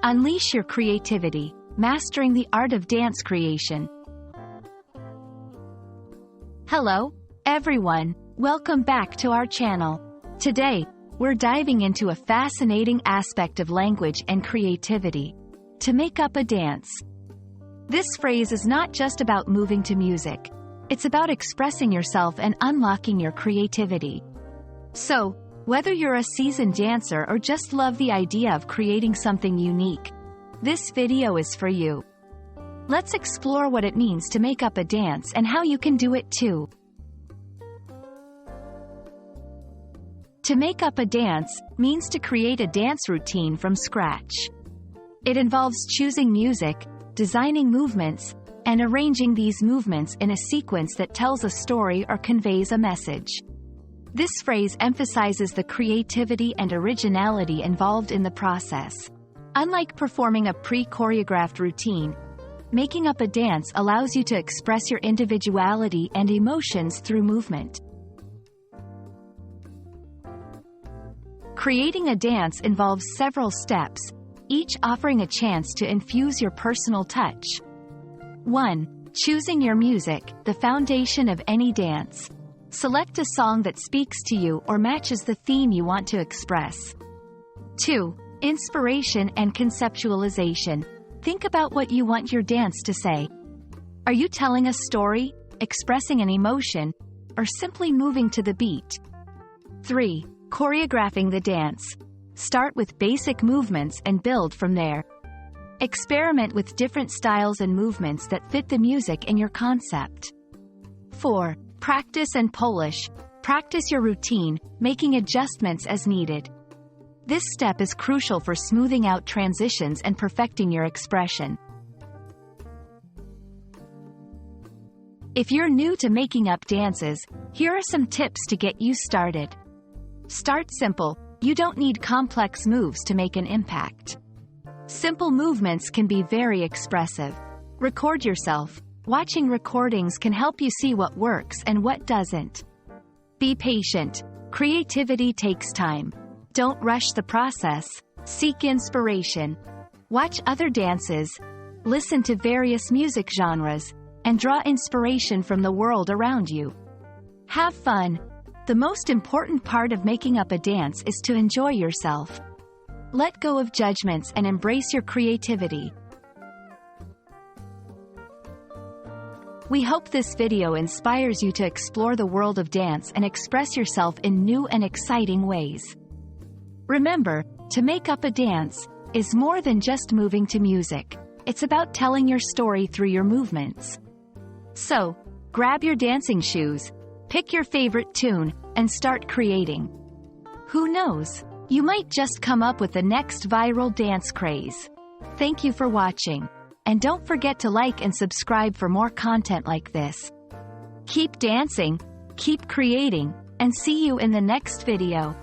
Unleash your creativity, mastering the art of dance creation. Hello, everyone. Welcome back to our channel. Today, we're diving into a fascinating aspect of language and creativity: to make up a dance. This phrase is not just about moving to music. It's about expressing yourself and unlocking your creativity. So, whether you're a seasoned dancer or just love the idea of creating something unique, this video is for you. Let's explore what it means to make up a dance and how you can do it too. To make up a dance means to create a dance routine from scratch. It involves choosing music, designing movements, and arranging these movements in a sequence that tells a story or conveys a message. This phrase emphasizes the creativity and originality involved in the process. Unlike performing a pre-choreographed routine, making up a dance allows you to express your individuality and emotions through movement. Creating a dance involves several steps, each offering a chance to infuse your personal touch. 1. Choosing your music, the foundation of any dance. Select a song that speaks to you or matches the theme you want to express. 2. Inspiration and conceptualization. Think about what you want your dance to say. Are you telling a story, expressing an emotion, or simply moving to the beat? 3. Choreographing the dance. Start with basic movements and build from there. Experiment with different styles and movements that fit the music and your concept. 4. Practice and polish. Practice your routine, making adjustments as needed. This step is crucial for smoothing out transitions and perfecting your expression. If you're new to making up dances, here are some tips to get you started. Start simple. You don't need complex moves to make an impact. Simple movements can be very expressive. Record yourself. Watching recordings can help you see what works and what doesn't. Be patient. Creativity takes time. Don't rush the process. Seek inspiration. Watch other dances. Listen to various music genres, and draw inspiration from the world around you. Have fun. The most important part of making up a dance is to enjoy yourself. Let go of judgments and embrace your creativity. We hope this video inspires you to explore the world of dance and express yourself in new and exciting ways. Remember, to make up a dance is more than just moving to music. It's about telling your story through your movements. So, grab your dancing shoes, pick your favorite tune, and start creating. Who knows? You might just come up with the next viral dance craze. Thank you for watching. And don't forget to like and subscribe for more content like this. Keep dancing, keep creating, and see you in the next video.